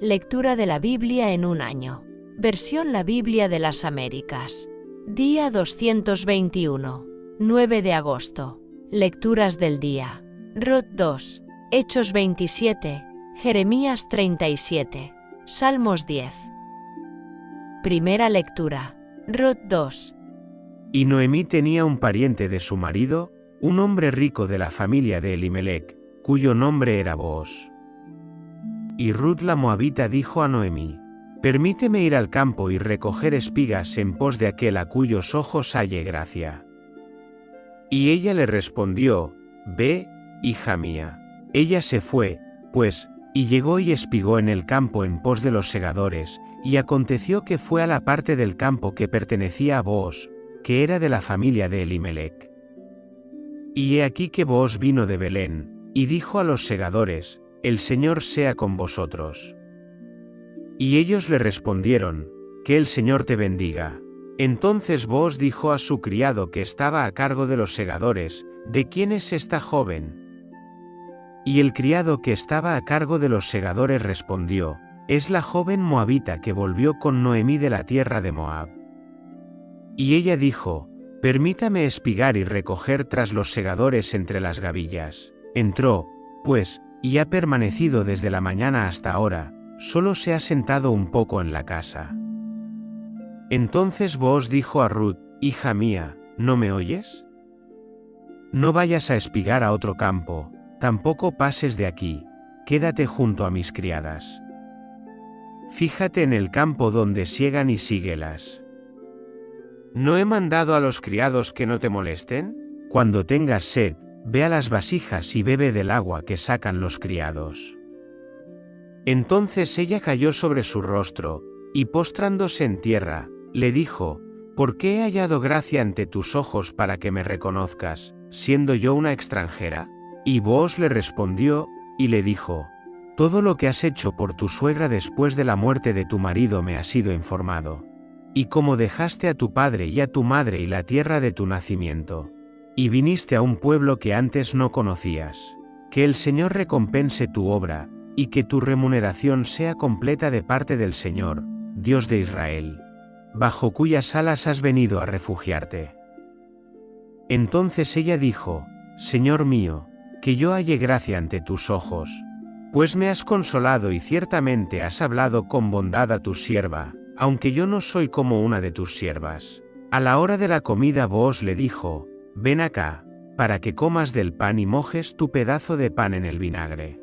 Lectura de la Biblia en un año. Versión La Biblia de las Américas. Día 221. 9 de agosto. Lecturas del día. Ruth 2. Hechos 27. Jeremías 37. Salmos 10. Primera lectura. Ruth 2. Y Noemí tenía un pariente de su marido, un hombre rico de la familia de Elimelec, cuyo nombre era Booz. Y Ruth la moabita dijo a Noemí: «Permíteme ir al campo y recoger espigas en pos de aquel a cuyos ojos halle gracia». Y ella le respondió: «Ve, hija mía». Ella se fue, pues, y llegó y espigó en el campo en pos de los segadores, y aconteció que fue a la parte del campo que pertenecía a Booz, que era de la familia de Elimelec. Y he aquí que Booz vino de Belén, y dijo a los segadores: «El Señor sea con vosotros». Y ellos le respondieron: «Que el Señor te bendiga». Entonces Booz dijo a su criado que estaba a cargo de los segadores: «¿De quién es esta joven?». Y el criado que estaba a cargo de los segadores respondió: «Es la joven moabita que volvió con Noemí de la tierra de Moab». Y ella dijo: «Permítame espigar y recoger tras los segadores entre las gavillas». Entró, pues, y ha permanecido desde la mañana hasta ahora, solo se ha sentado un poco en la casa. Entonces Booz dijo a Ruth: «Hija mía, ¿no me oyes? No vayas a espigar a otro campo, tampoco pases de aquí, quédate junto a mis criadas. Fíjate en el campo donde siegan y síguelas. ¿No he mandado a los criados que no te molesten? Cuando tengas sed, ve a las vasijas y bebe del agua que sacan los criados». Entonces ella cayó sobre su rostro, y postrándose en tierra, le dijo: «¿Por qué he hallado gracia ante tus ojos para que me reconozcas, siendo yo una extranjera?». Y Booz le respondió, y le dijo: «Todo lo que has hecho por tu suegra después de la muerte de tu marido me ha sido informado. Y como dejaste a tu padre y a tu madre y la tierra de tu nacimiento, y viniste a un pueblo que antes no conocías, que el Señor recompense tu obra, y que tu remuneración sea completa de parte del Señor, Dios de Israel, bajo cuyas alas has venido a refugiarte». Entonces ella dijo: «Señor mío, que yo halle gracia ante tus ojos, pues me has consolado y ciertamente has hablado con bondad a tu sierva, aunque yo no soy como una de tus siervas». A la hora de la comida Booz le dijo: «Ven acá, para que comas del pan y mojes tu pedazo de pan en el vinagre».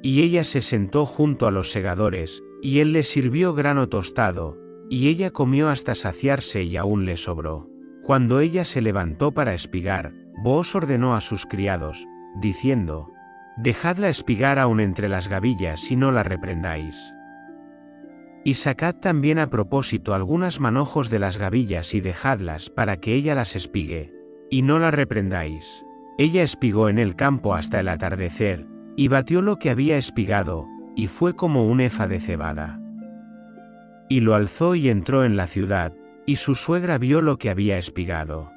Y ella se sentó junto a los segadores, y él le sirvió grano tostado, y ella comió hasta saciarse y aún le sobró. Cuando ella se levantó para espigar, Booz ordenó a sus criados, diciendo: «Dejadla espigar aún entre las gavillas y no la reprendáis. Y sacad también a propósito algunas manojos de las gavillas y dejadlas para que ella las espigue, y no la reprendáis». Ella espigó en el campo hasta el atardecer, y batió lo que había espigado, y fue como un efa de cebada. Y lo alzó y entró en la ciudad, y su suegra vio lo que había espigado.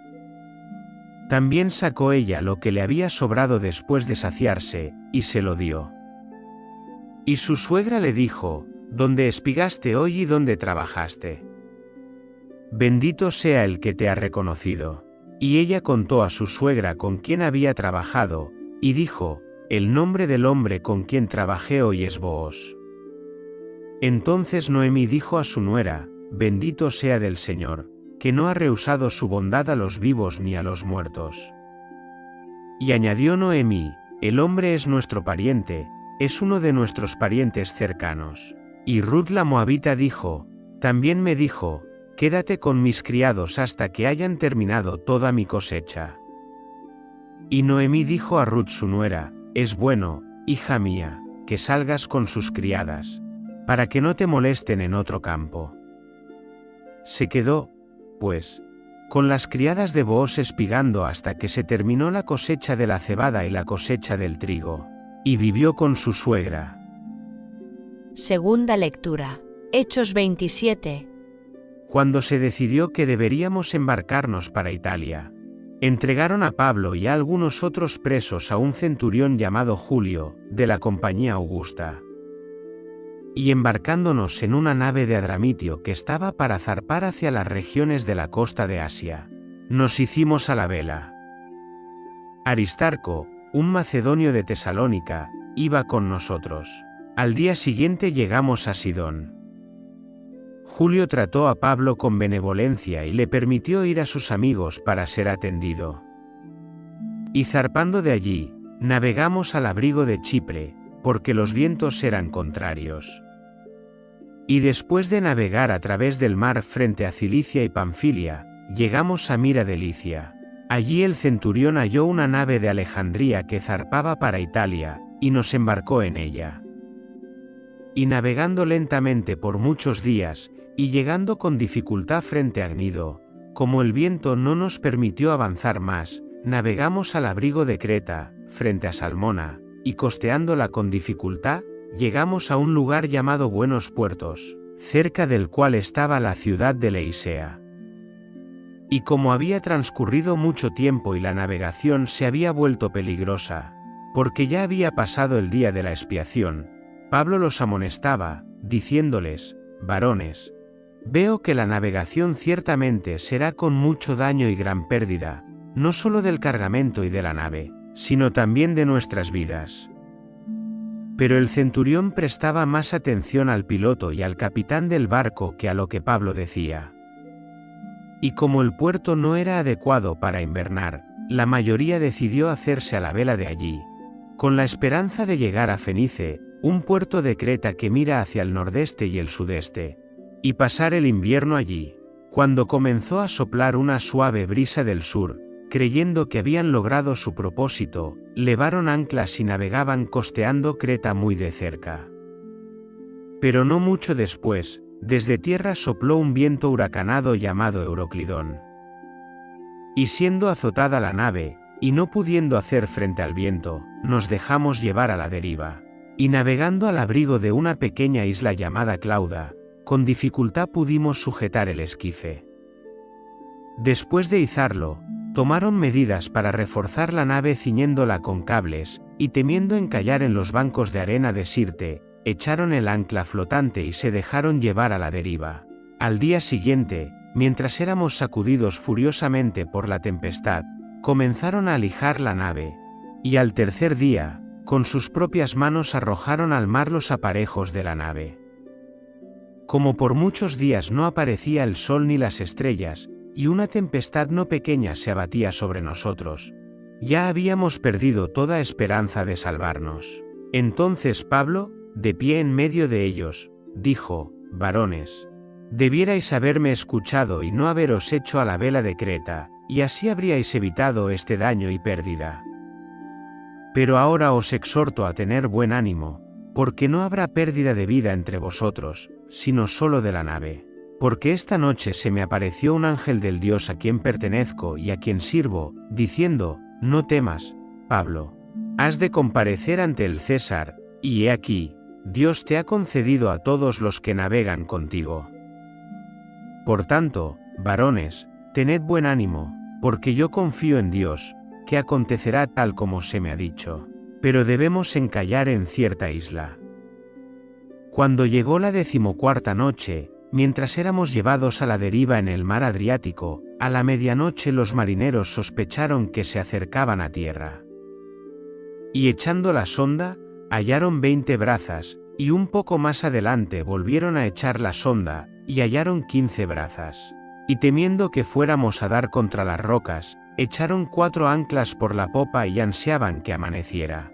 También sacó ella lo que le había sobrado después de saciarse, y se lo dio. Y su suegra le dijo: «¿Dónde espigaste hoy y dónde trabajaste? Bendito sea el que te ha reconocido». Y ella contó a su suegra con quien había trabajado, y dijo: «El nombre del hombre con quien trabajé hoy es Booz». Entonces Noemí dijo a su nuera: «Bendito sea del Señor, que no ha rehusado su bondad a los vivos ni a los muertos». Y añadió Noemí: «El hombre es nuestro pariente, es uno de nuestros parientes cercanos». Y Ruth la moabita dijo: «También me dijo: quédate con mis criados hasta que hayan terminado toda mi cosecha». Y Noemí dijo a Ruth su nuera: «Es bueno, hija mía, que salgas con sus criadas, para que no te molesten en otro campo». Se quedó, pues, con las criadas de Booz espigando hasta que se terminó la cosecha de la cebada y la cosecha del trigo, y vivió con su suegra. Segunda lectura. Hechos 27. Cuando se decidió que deberíamos embarcarnos para Italia, entregaron a Pablo y a algunos otros presos a un centurión llamado Julio, de la compañía Augusta. y embarcándonos en una nave de Adramitio que estaba para zarpar hacia las regiones de la costa de Asia, nos hicimos a la vela. Aristarco, un macedonio de Tesalónica, iba con nosotros. Al día siguiente llegamos a Sidón. Julio trató a Pablo con benevolencia y le permitió ir a sus amigos para ser atendido. Y zarpando de allí, navegamos al abrigo de Chipre, porque los vientos eran contrarios. Y después de navegar a través del mar frente a Cilicia y Panfilia, llegamos a Mira de Licia. Allí el centurión halló una nave de Alejandría que zarpaba para Italia, y nos embarcó en ella. Y navegando lentamente por muchos días, y llegando con dificultad frente a Gnido, como el viento no nos permitió avanzar más, navegamos al abrigo de Creta, frente a Salmona, y costeándola con dificultad, llegamos a un lugar llamado Buenos Puertos, cerca del cual estaba la ciudad de Leisea. Y como había transcurrido mucho tiempo y la navegación se había vuelto peligrosa, porque ya había pasado el día de la expiación, Pablo los amonestaba, diciéndoles: varones, veo que la navegación ciertamente será con mucho daño y gran pérdida, no solo del cargamento y de la nave, sino también de nuestras vidas. Pero el centurión prestaba más atención al piloto y al capitán del barco que a lo que Pablo decía. Y como el puerto no era adecuado para invernar, la mayoría decidió hacerse a la vela de allí, con la esperanza de llegar a Fenice, un puerto de Creta que mira hacia el nordeste y el sudeste, y pasar el invierno allí. Cuando comenzó a soplar una suave brisa del sur, creyendo que habían logrado su propósito, levaron anclas y navegaban costeando Creta muy de cerca. Pero no mucho después, desde tierra sopló un viento huracanado llamado Euroclidón. Y siendo azotada la nave, y no pudiendo hacer frente al viento, nos dejamos llevar a la deriva. Y navegando al abrigo de una pequeña isla llamada Clauda, con dificultad pudimos sujetar el esquife. Después de izarlo, tomaron medidas para reforzar la nave ciñéndola con cables, y temiendo encallar en los bancos de arena de Sirte, echaron el ancla flotante y se dejaron llevar a la deriva. Al día siguiente, mientras éramos sacudidos furiosamente por la tempestad, comenzaron a lijar la nave, y al tercer día, con sus propias manos arrojaron al mar los aparejos de la nave. Como por muchos días no aparecía el sol ni las estrellas, y una tempestad no pequeña se abatía sobre nosotros, ya habíamos perdido toda esperanza de salvarnos. Entonces Pablo, de pie en medio de ellos, dijo: varones, debierais haberme escuchado y no haberos hecho a la vela de Creta, y así habríais evitado este daño y pérdida. Pero ahora os exhorto a tener buen ánimo, porque no habrá pérdida de vida entre vosotros, sino solo de la nave. Porque esta noche se me apareció un ángel del Dios a quien pertenezco y a quien sirvo, diciendo: no temas, Pablo, has de comparecer ante el César, y he aquí, Dios te ha concedido a todos los que navegan contigo. Por tanto, varones, tened buen ánimo, porque yo confío en Dios, que acontecerá tal como se me ha dicho. Pero debemos encallar en cierta isla. Cuando llegó la 14ª noche, mientras éramos llevados a la deriva en el mar Adriático, a la medianoche los marineros sospecharon que se acercaban a tierra. Y echando la sonda, hallaron 20 brazas, y un poco más adelante volvieron a echar la sonda, y hallaron 15 brazas. Y temiendo que fuéramos a dar contra las rocas, echaron 4 anclas por la popa y ansiaban que amaneciera.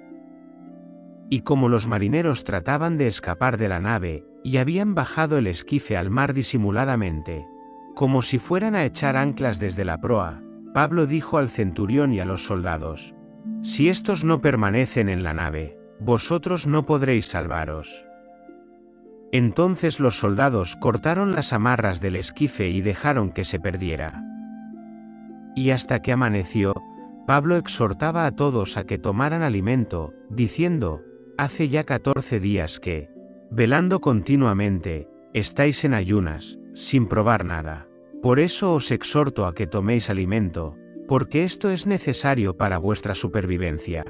Y como los marineros trataban de escapar de la nave, y habían bajado el esquife al mar disimuladamente, como si fueran a echar anclas desde la proa, Pablo dijo al centurión y a los soldados: si estos no permanecen en la nave, vosotros no podréis salvaros. Entonces los soldados cortaron las amarras del esquife y dejaron que se perdiera. Y hasta que amaneció, Pablo exhortaba a todos a que tomaran alimento, diciendo: hace ya 14 días que, velando continuamente, estáis en ayunas, sin probar nada. Por eso os exhorto a que toméis alimento, porque esto es necesario para vuestra supervivencia,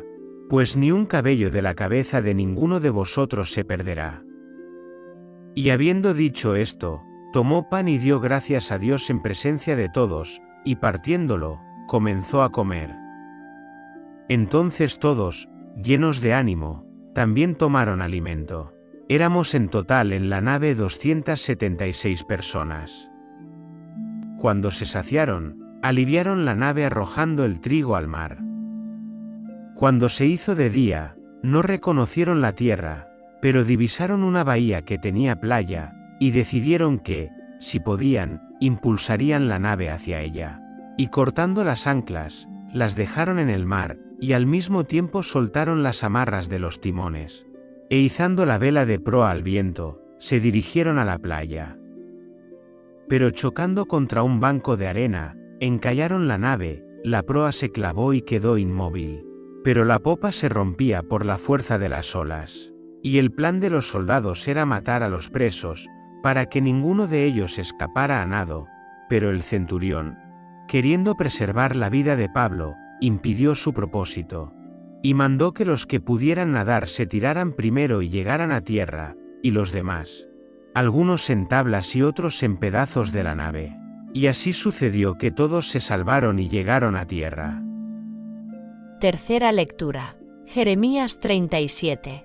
pues ni un cabello de la cabeza de ninguno de vosotros se perderá. Y habiendo dicho esto, tomó pan y dio gracias a Dios en presencia de todos, y partiéndolo, comenzó a comer. Entonces todos, llenos de ánimo, también tomaron alimento. Éramos en total en la nave 276 personas. Cuando se saciaron, aliviaron la nave arrojando el trigo al mar. Cuando se hizo de día, no reconocieron la tierra, pero divisaron una bahía que tenía playa, y decidieron que, si podían, impulsarían la nave hacia ella. Y cortando las anclas, las dejaron en el mar, y al mismo tiempo soltaron las amarras de los timones. E izando la vela de proa al viento, se dirigieron a la playa. Pero chocando contra un banco de arena, encallaron la nave, la proa se clavó y quedó inmóvil. Pero la popa se rompía por la fuerza de las olas. Y el plan de los soldados era matar a los presos, para que ninguno de ellos escapara a nado, pero el centurión, queriendo preservar la vida de Pablo, impidió su propósito, y mandó que los que pudieran nadar se tiraran primero y llegaran a tierra, y los demás, algunos en tablas y otros en pedazos de la nave. Y así sucedió que todos se salvaron y llegaron a tierra. Tercera lectura. Jeremías 37.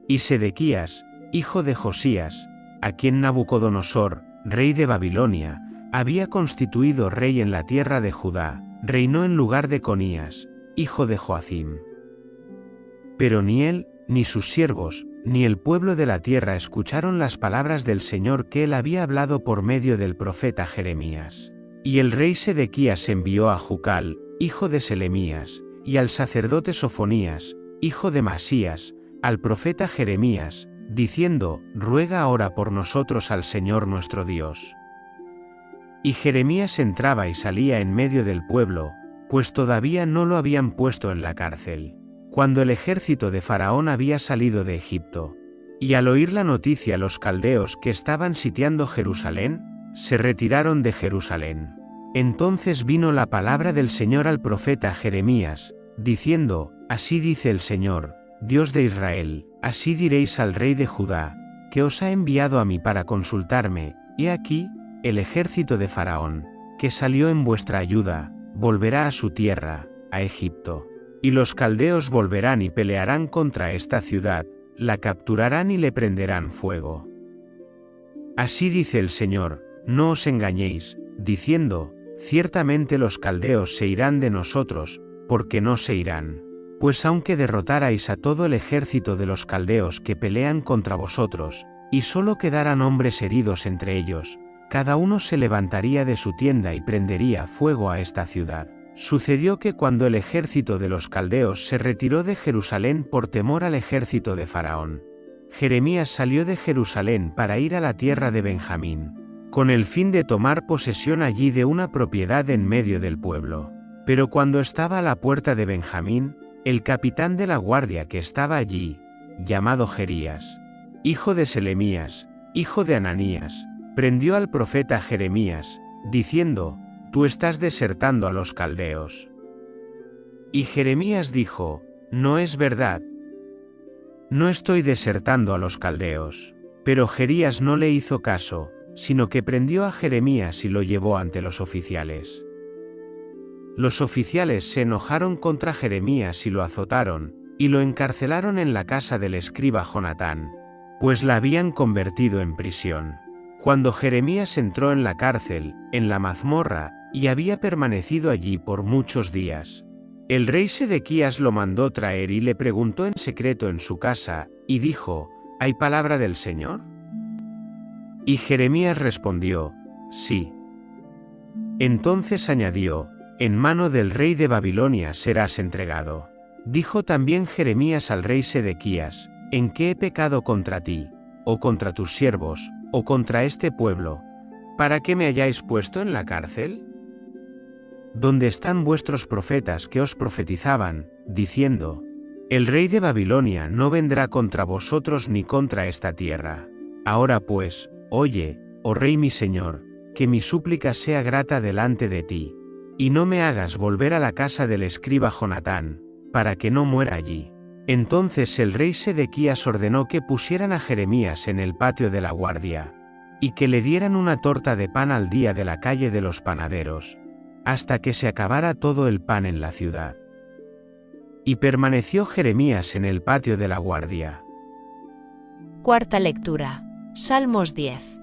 Y Sedequías, hijo de Josías, a quien Nabucodonosor, rey de Babilonia, había constituido rey en la tierra de Judá, reinó en lugar de Conías, hijo de Joacim. Pero ni él, ni sus siervos, ni el pueblo de la tierra escucharon las palabras del Señor que él había hablado por medio del profeta Jeremías. Y el rey Sedequías envió a Jucal, hijo de Selemías, y al sacerdote Sofonías, hijo de Masías, al profeta Jeremías, diciendo: ruega ahora por nosotros al Señor nuestro Dios. Y Jeremías entraba y salía en medio del pueblo, pues todavía no lo habían puesto en la cárcel, cuando el ejército de Faraón había salido de Egipto. Y al oír la noticia los caldeos que estaban sitiando Jerusalén, se retiraron de Jerusalén. Entonces vino la palabra del Señor al profeta Jeremías, diciendo: así dice el Señor, Dios de Israel, así diréis al rey de Judá, que os ha enviado a mí para consultarme: he aquí, el ejército de Faraón, que salió en vuestra ayuda, volverá a su tierra, a Egipto. Y los caldeos volverán y pelearán contra esta ciudad, la capturarán y le prenderán fuego. Así dice el Señor: no os engañéis, diciendo: ciertamente los caldeos se irán de nosotros, porque no se irán. Pues aunque derrotarais a todo el ejército de los caldeos que pelean contra vosotros, y solo quedaran hombres heridos entre ellos, cada uno se levantaría de su tienda y prendería fuego a esta ciudad. Sucedió que cuando el ejército de los caldeos se retiró de Jerusalén por temor al ejército de Faraón, Jeremías salió de Jerusalén para ir a la tierra de Benjamín, con el fin de tomar posesión allí de una propiedad en medio del pueblo. Pero cuando estaba a la puerta de Benjamín, el capitán de la guardia que estaba allí, llamado Jerías, hijo de Selemías, hijo de Ananías, prendió al profeta Jeremías, diciendo: tú estás desertando a los caldeos. Y Jeremías dijo: no es verdad. No estoy desertando a los caldeos. Pero Jerías no le hizo caso, sino que prendió a Jeremías y lo llevó ante los oficiales. Los oficiales se enojaron contra Jeremías y lo azotaron, y lo encarcelaron en la casa del escriba Jonatán, pues la habían convertido en prisión. Cuando Jeremías entró en la cárcel, en la mazmorra, y había permanecido allí por muchos días, el rey Sedequías lo mandó traer y le preguntó en secreto en su casa, y dijo: ¿hay palabra del Señor? Y Jeremías respondió: sí. Entonces añadió: en mano del rey de Babilonia serás entregado. Dijo también Jeremías al rey Sedequías: ¿en qué he pecado contra ti, o contra tus siervos, o contra este pueblo, para que me hayáis puesto en la cárcel? ¿Dónde están vuestros profetas que os profetizaban, diciendo: el rey de Babilonia no vendrá contra vosotros ni contra esta tierra? Ahora pues, oye, oh rey mi señor, que mi súplica sea grata delante de ti, y no me hagas volver a la casa del escriba Jonatán, para que no muera allí. Entonces el rey Sedequías ordenó que pusieran a Jeremías en el patio de la guardia, y que le dieran una torta de pan al día de la calle de los panaderos, hasta que se acabara todo el pan en la ciudad. Y permaneció Jeremías en el patio de la guardia. Cuarta lectura. Salmos 10.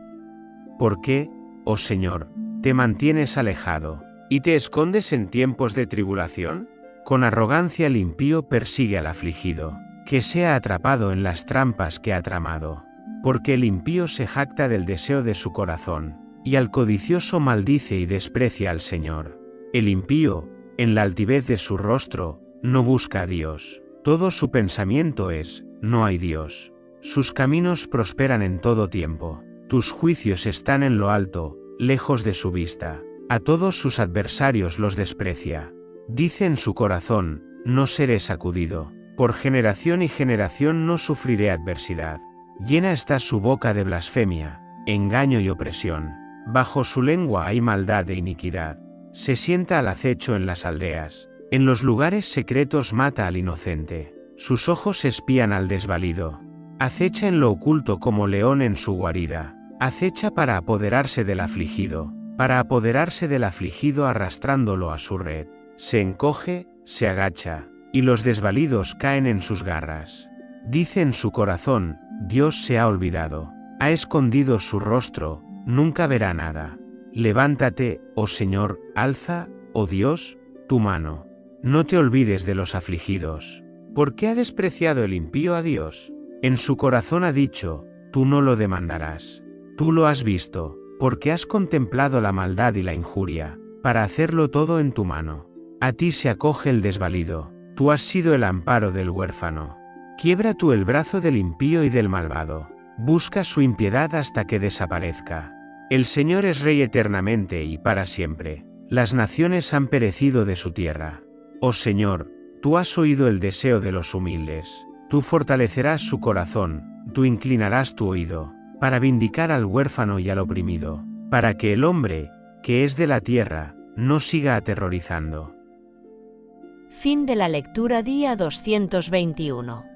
¿Por qué, oh Señor, te mantienes alejado, y te escondes en tiempos de tribulación? Con arrogancia el impío persigue al afligido, que sea atrapado en las trampas que ha tramado. Porque el impío se jacta del deseo de su corazón, y al codicioso maldice y desprecia al Señor. El impío, en la altivez de su rostro, no busca a Dios. Todo su pensamiento es, no hay Dios. Sus caminos prosperan en todo tiempo. Tus juicios están en lo alto, lejos de su vista. A todos sus adversarios los desprecia. Dice en su corazón, no seré sacudido. Por generación y generación no sufriré adversidad. Llena está su boca de blasfemia, engaño y opresión. Bajo su lengua hay maldad e iniquidad. Se sienta al acecho en las aldeas. En los lugares secretos mata al inocente. Sus ojos espían al desvalido. Acecha en lo oculto como león en su guarida. Acecha para apoderarse del afligido. Para apoderarse del afligido arrastrándolo a su red. Se encoge, se agacha, y los desvalidos caen en sus garras. Dice en su corazón, Dios se ha olvidado. Ha escondido su rostro, nunca verá nada. Levántate, oh Señor, alza, oh Dios, tu mano. No te olvides de los afligidos. ¿Por qué ha despreciado el impío a Dios? En su corazón ha dicho, tú no lo demandarás. Tú lo has visto, porque has contemplado la maldad y la injuria, para hacerlo todo en tu mano. A ti se acoge el desvalido, tú has sido el amparo del huérfano. Quiebra tú el brazo del impío y del malvado. Busca su impiedad hasta que desaparezca. El Señor es Rey eternamente y para siempre. Las naciones han perecido de su tierra. Oh Señor, tú has oído el deseo de los humildes. Tú fortalecerás su corazón, tú inclinarás tu oído, para vindicar al huérfano y al oprimido, para que el hombre, que es de la tierra, no siga aterrorizando. Fin de la lectura día 221.